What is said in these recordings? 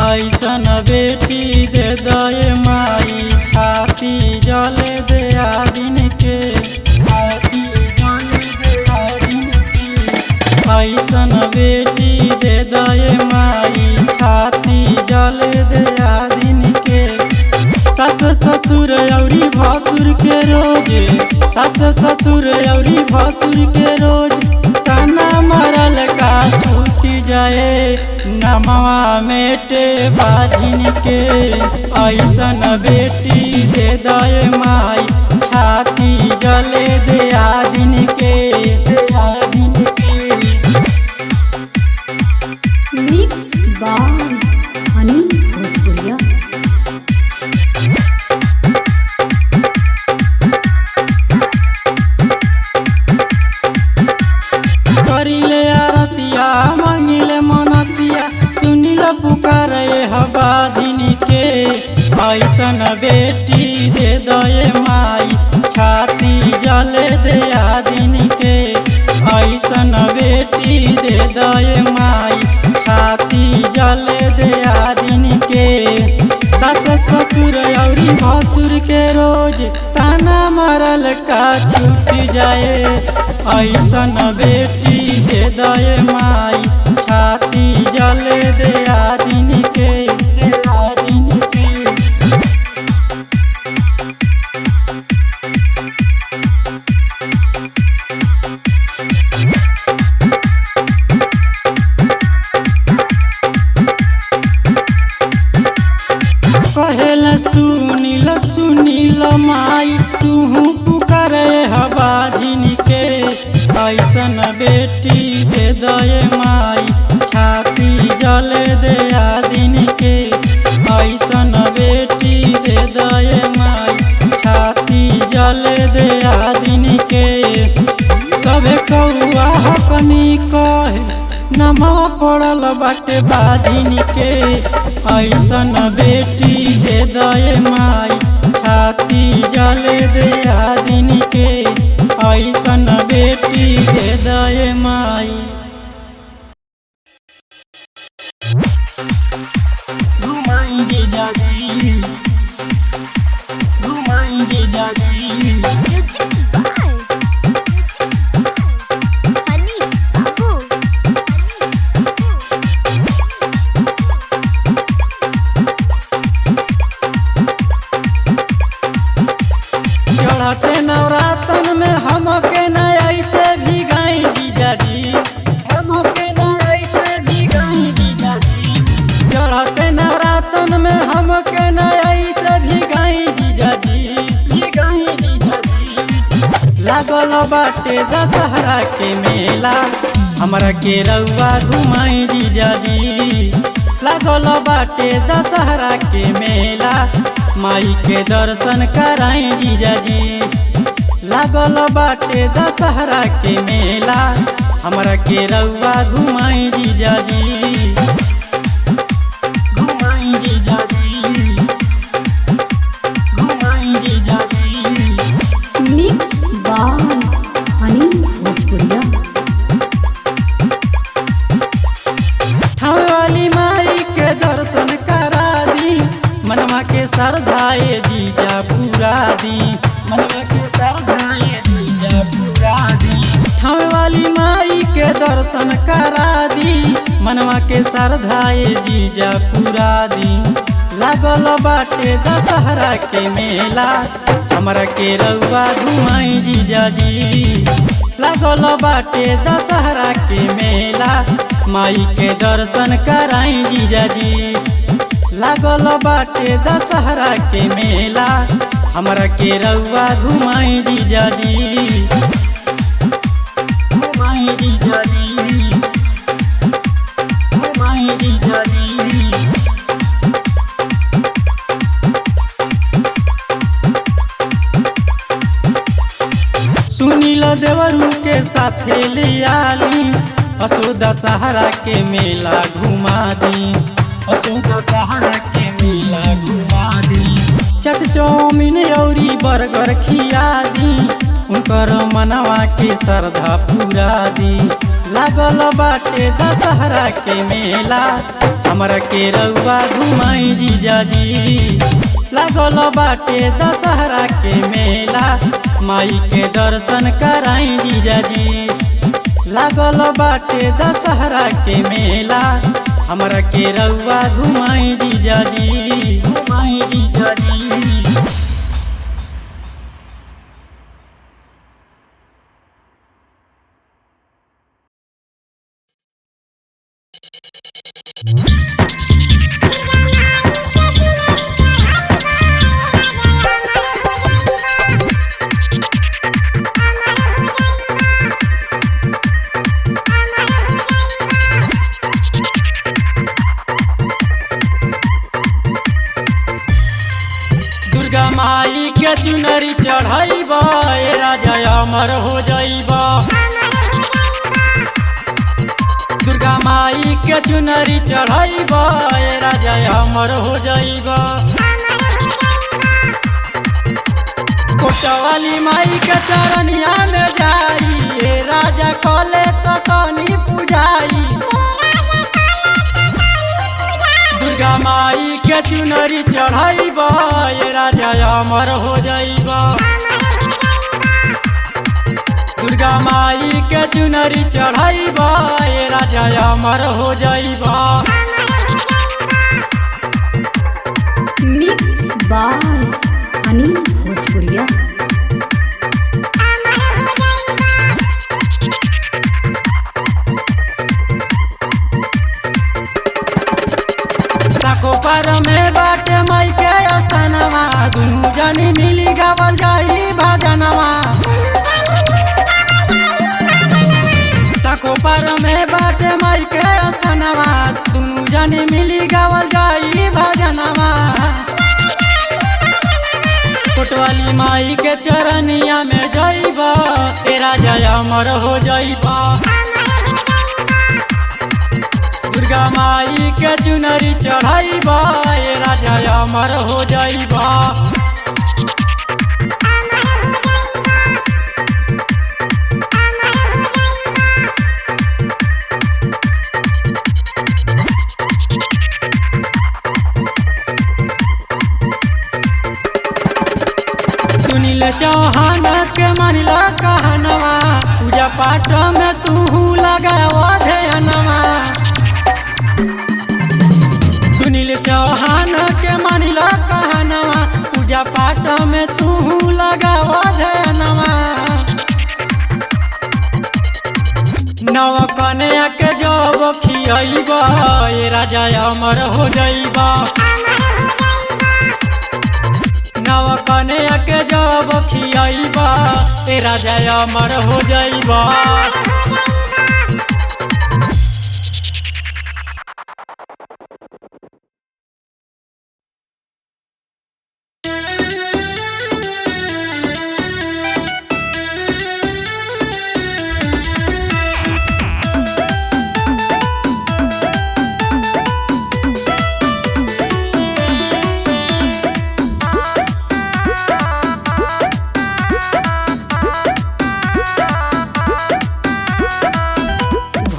ऐसन बेटी दे दे माई छाती जले दे दिन के छाती जले दे दिन के। ऐसन बेटी दे दे माई छाती जले दे दिन के। सास ससुर औरी भसुर के रोजे सास ससुर औरी भसुर के रोज ताना मारल का छूट जाए नमवा मेटे बाजिन के। ऐसन बेटी दे दे माई छाती जले दे दिन के दिन के। मिक्स बाय अनिल भोजपुरिया। करिले आरतिया मांगिले मनतिया सुनिल पुकारे हबाधिन के। ऐसन बेटी दे दे माई छाती जले दे दिन के। ऐसन बेटी दे दे माई छाती जले दे दिन के। सास ससुर औरी भसुर के रोज ताना मारल का छूट जाए। ऐसन बेटी दे दे माई छाती जले दे दिन के दिन के। कहेल सुनील सुनील माई तू पुकारे हबाधिन के। ऐसन बेटी दे दे माई छाती जले दे दिन के। ऐसन बेटी दे दे माई छाती जले दे दिन के। सब कौआ अपनी कहे नमवा पड़ल बाटे बाधिन के। ऐसन बेटी दे दे माई छाती जले दे दिन के। ऐसन बेटी दे दे माई। घुमाई जे जागी घुमाई जे जागी। चढ़ते नवरातन में हमके न ऐसे भी गाई जीजाजी हमके न ऐसे भी गाई जीजाजी। चढ़ते नवरातन में हमके न ऐसे भी गाई जीजाजी गाई जीजाजी। लागल बाटे दशहरा के मेला हमरा के रउआ घुमाई जीजाजी। लागल बाटे दशहरा के मेला माई के दर्शन कराई जीजाजी। लागल बाटे दशहरा के मेला हमरा के रउआ घुमाई जीजाजी घुमाई जीजाजी घुमाई जीजाजी। मिक्स बाय अनिल भोजपुरिया। ठावे वाली माई के दर्शन करा दी मनवा के श्रद्धाए जीजा पूरा दी मनवा के श्रद्धाए जीजा पूरा दी। ठावे वाली माई के दर्शन करा दी मनवा के श्रद्धाए जीजा पूरा दी। लागल बाटे दशहरा के मेला हमरा के रउआ घुमाई जीजाजी। लागल बाटे दशहरा के मेला माई के दर्शन कराई जीजाजी। लागल बाटे दशहरा के मेला हमरा के रउआ घुमाई जीजाजी घुमाई जीजाजी घुमाई जीजाजी। सुनील देवरू के साथे लियाली असो दशहरा के मेला घुमा दी। अशोक सहारा के मेला घुमा दी। चट चाउमीन औरी बर्गर खिया दी, उनकर मनवा के श्रद्धा पूरा दी। लागल बाटे दशहरा के मेला, हमरा के रउआ घुमाई जीजाजी। लागल बाटे दशहरा के मेला, माई के दर्शन कराई जीजाजी। लागल बाटे दशहरा के मेला, हमरा के रउआ घुमाई जीजाजी, घुमाई जीजाजी। दुर्गा माई के चुनरी चढ़ाइबा, ए राजा अमर हो जाइबा। दुर्गा माई के चुनरी चढ़ाइबा, ए राजा अमर हो जाइबा। कोटवाली माई के चरनिया में जाई, ए राजा कले तो तनी पूजाई। दुर्गा माई के चुनरी चढ़ाइबा, ए राजा अमर हो जाइबा। दुर्गा माई के चुनरी चढ़ाइबा, ए राजा अमर हो जाइबा। मिक्स बाय अनिल भोजपुरिया। सकोपर में बाटे माई के स्थानवा, दुनू जनी मिली गावल जाई भजनवा। सकोपर में बाटे माई के स्थानवा, दुनू जनी मिली गावल जाई भजनवा। कोटवाली माई के चरनिया में जाइबा, ए राजा अमर हो जाइबा। दुर्गा माई के चुनरी चढ़ाइबा, ए राजा अमर हो जाइबा। सुनील चौहान के मानिला कहनवा, पूजा पाठ में तू लगावा ध्यानवा। सुनील चौहान के मानिला कहनवा, पूजा पाठ में तू लगावा ध्यानवा। नव कन्या के जब खियाइबा, ए राजा अमर हो जाइबा। नव कन्या के जब खियाइबा, ए राजा अमर हो जाइबा।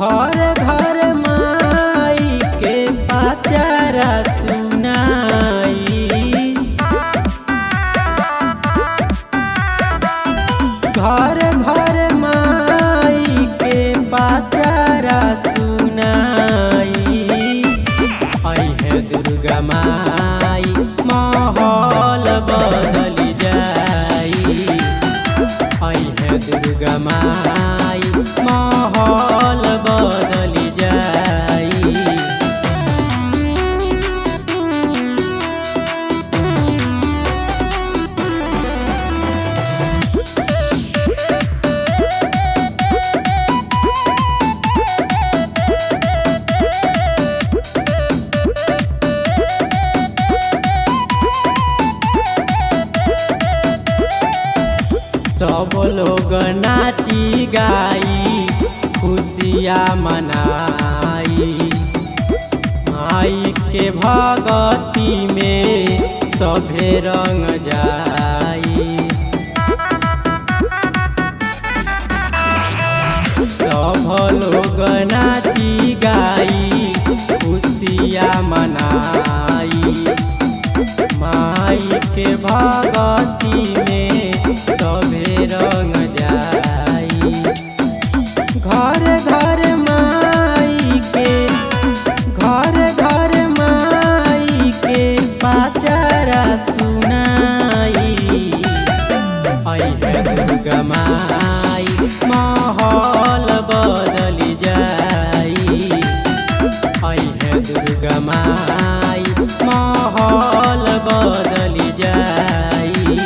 घर घर माई के पाचारा सुनाई, घर घर माई के पाचारा सुनाई। आई है दुर्गा माई माहौल बदल जाई। आई है दुर्गा माई माहौल बदल जाई। सब लोग नाची गाई खुशियाँ मनाई। माई के के भगती में सभे रंग जाई। सब लोग नाची गाई खुशिया मनाई। माई के भगती में सभे रंग जाई। घर घर माई के घर घर माई के पाचारा सुनाई। है दुर्गा माई माहौल बदल जाई। है दुर्गा माई माहौल बदल जाई।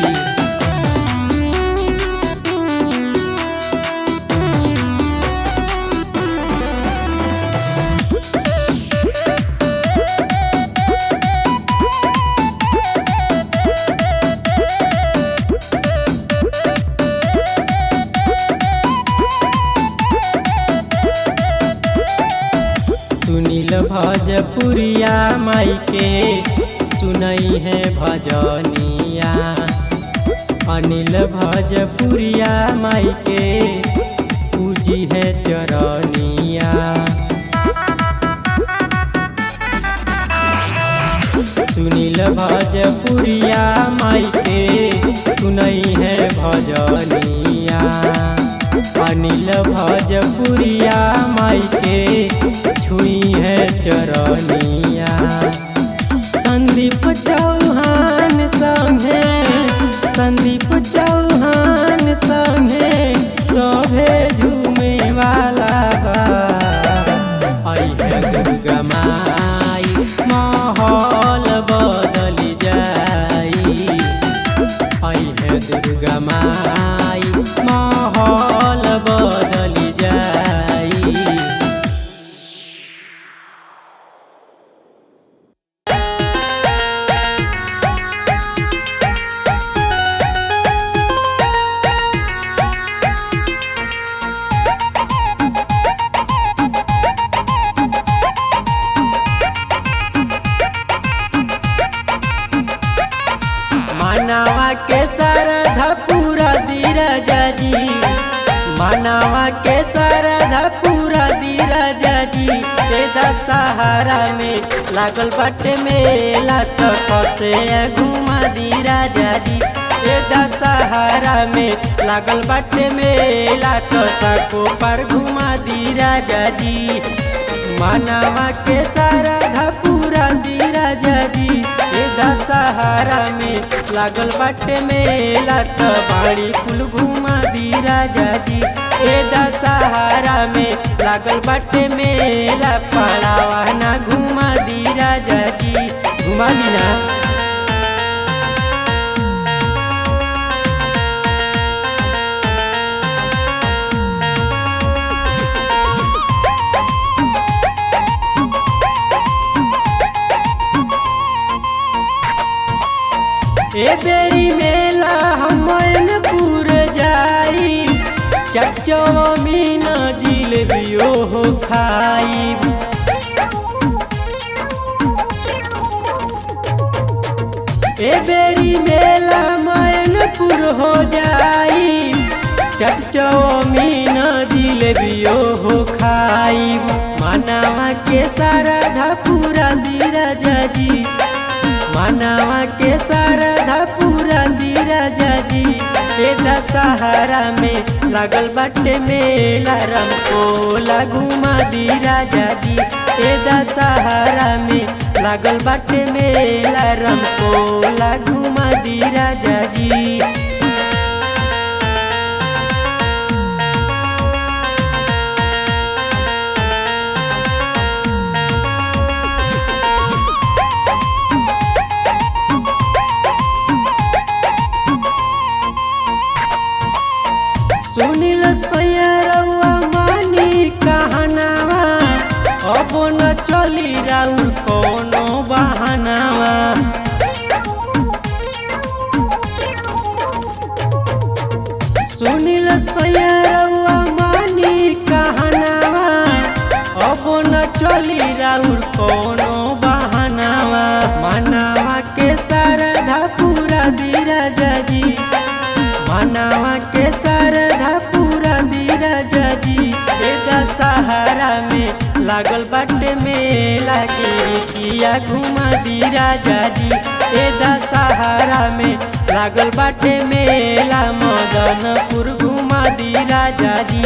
सुनील भजपुरिया माई के सुनई है भजनिया। अनिल भजपुरिया माई के पूजी है चरनिया। सुनील भजपुरिया माई के सुनई है भजनिया। अनिल भजपुरिया माई के छुई है चरनिया। संदीप चौहान संगे संदीप चौहान संगे सभे झूमे वाला बा। है दुर्गा माई माहौल बदल जाई। है दुर्गा माई माहौल बदल जाई। मानवा के सरधा पूरा धीरजा जी। मानवा के सरधा पूरा धीरजा जी। दशहरा में लागल बाटे मेला तो कसे घुमा दी राजा जी। दशहरा में लागल बाटे मेला तो सको पर घुमा दी राजा जी। मानवा के सरधा पूरा दी राजा जी। दशहरा में लागल बाटे मेला तो बाड़ी कुल घुमा दी राजा जी। दशहरा में लागल बाटे मेला पड़ावा ना घुमा दी राजा जी। घुमा दी ना। ए बेरी मेला हमनपुर जाई। चचो मीना जिलेबियो हो खाई। ए बेरी मेला मैनपुर हो जाई। चचो मीना जिलेबियो हो खाई। मानवा के सरधा पूरा दी राजा जी। मानवा के सरधा पूरा दी राजा जी। दशहरा में लागल बाटे मेला रमकोला घुमा दी राजा जी। दशहरा में लागल बाटे मेला रमकोला घुमा दी राजा जी। सुनील सैयरवा मानी कहनावा। अब न चली राउर कोनो बहानावा। सुनील सैयरवा मानी कहनावा। अब न चली राउर कोनो बहाना। लागल बाटे मेला के किया घुमा दी राजा जी ए दशहरा में लागल बाटे मेला मदनपुर घुमा दी राजा जी।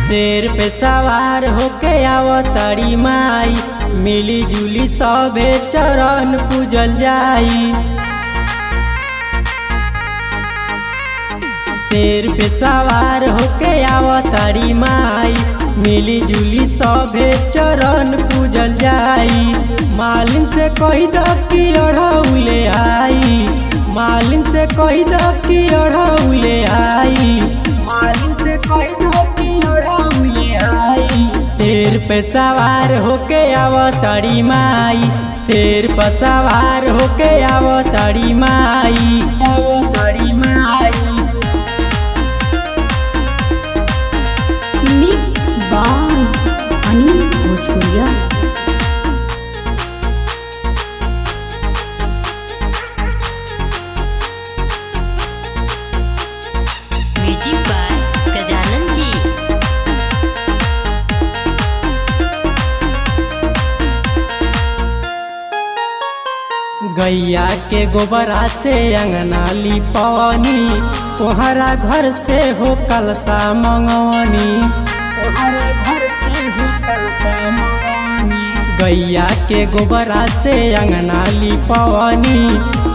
शेर पे सवार होके आवतारी माई मिली जुली सबे चरण पूजल जाई। शेर पे सवार होके आवतारी माई मिली जुली सबे चरण पूजल जाई। मालिन से कही द कि अढ़ौले आई, मालिन से कही द कि अढ़ौले आई, मालिन से कही द कि अढ़ौले आई। शेर पे सवार होके आवतारी माई, शेर पे सवार होके आवतारी माई, आवतारी माई। मिक्स बाय अनिल भोजपुरिया। Music by Gajanan ji. गैया के गोबरा से अंगना लिपवनी, तोहरा घर से हो कलसा मंगवनी, तोहरा घर से हो कलसा मंगवनी। गैया के गोबरा से अंगना लिपवनी,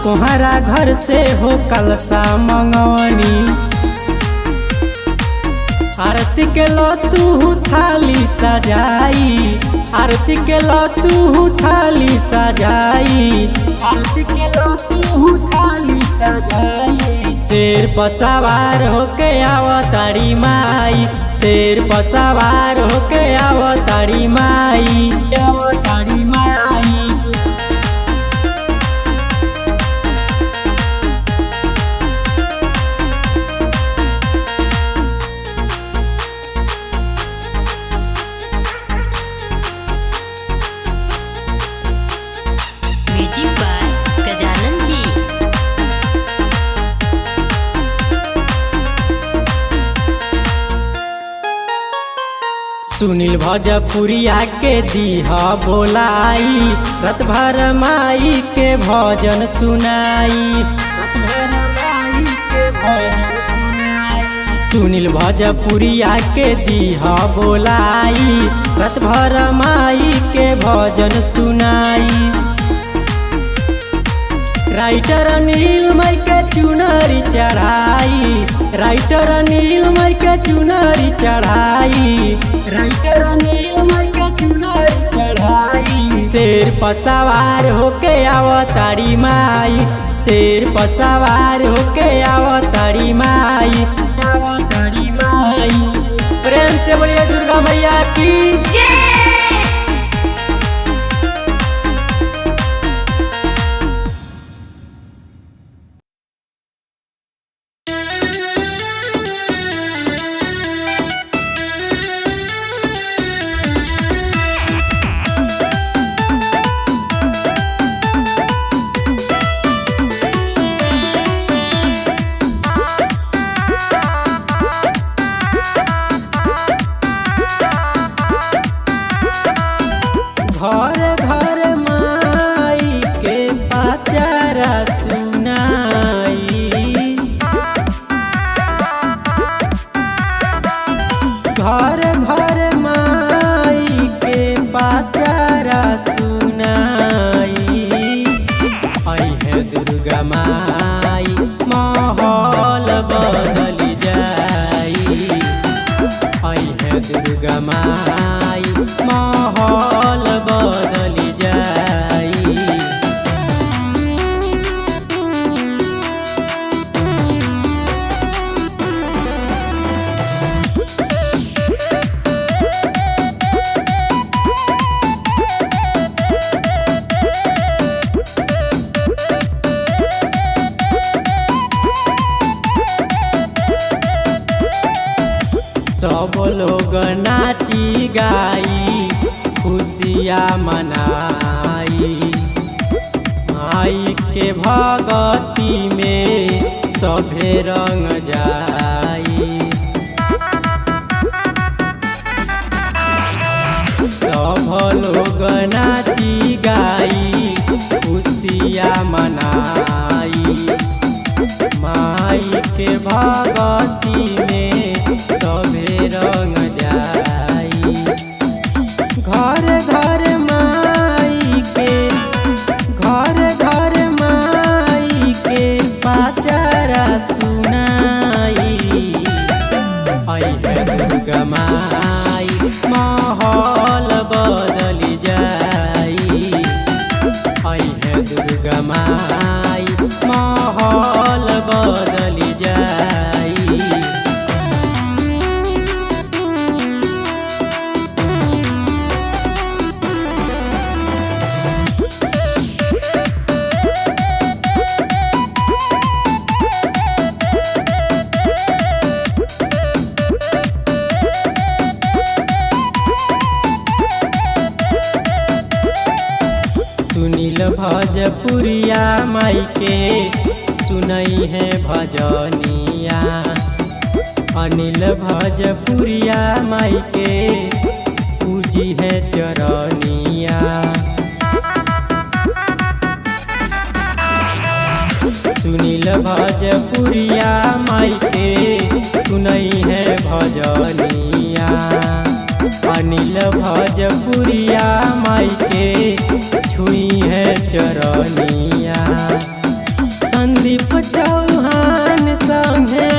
तोहरा घर से हो कलसा मंगवनी। आरती के लो तू थाली सजाई, आरती के लो तू थाली सजाई, आरती के लो तू थाली सजाई। शेर पर सवार होके आवतारी माई, शेर पर सवार होके आवतारी माई, आवतारी माई। Music by Gajanan ji. सुनील भोजपुरिया के दीहा बोलाई, रत भर माई के भजन सुनाई, रत भर माई के भजन सुनाई। सुनील भोजपुरिया के दीहा बोलाई, रत भर माई के भजन सुनाई। राइटर नीलमय के चुनरी चढ़ाई, राइटर नीलमय के चुनरी चढ़ाई, राइटर नीलमय के चुनरी चढ़ाई। शेर पर सवार होके आवतारी माई, शेर पर सवार होके आवतारी माई, आवतारी माई। प्रेम से बोलिए दुर्गा मैया की जय। घर घर माई के पाचारा सुनाई, घर घर माई के पाचारा सुनाई। आई है दुर्गा माई माहौल बदल जाई, आई है दुर्गा माई माहौल बदल जाई। गाई खुशिया मनाई। माई के भगती में सभे रंग जाई। सब लोग नाची गाई खुशिया मनाई। माई के भगती में सभे रंग जाई। घर घर माई के घर घर माई के पाचारा सुनाई। आई है दुर्गा माई माहौल बदल जाई। आई है दुर्गा माई माहौल बदल जाई। सुनील भजपुरिया माई के सुनई है भजनिया। अनिल भजपुरिया माई के पूजी है चरनिया। सुनील भजपुरिया माई के सुनई है भजनिया। अनिल भजपुरिया माई के छुई है चरनिया। संदीप चौहान संगे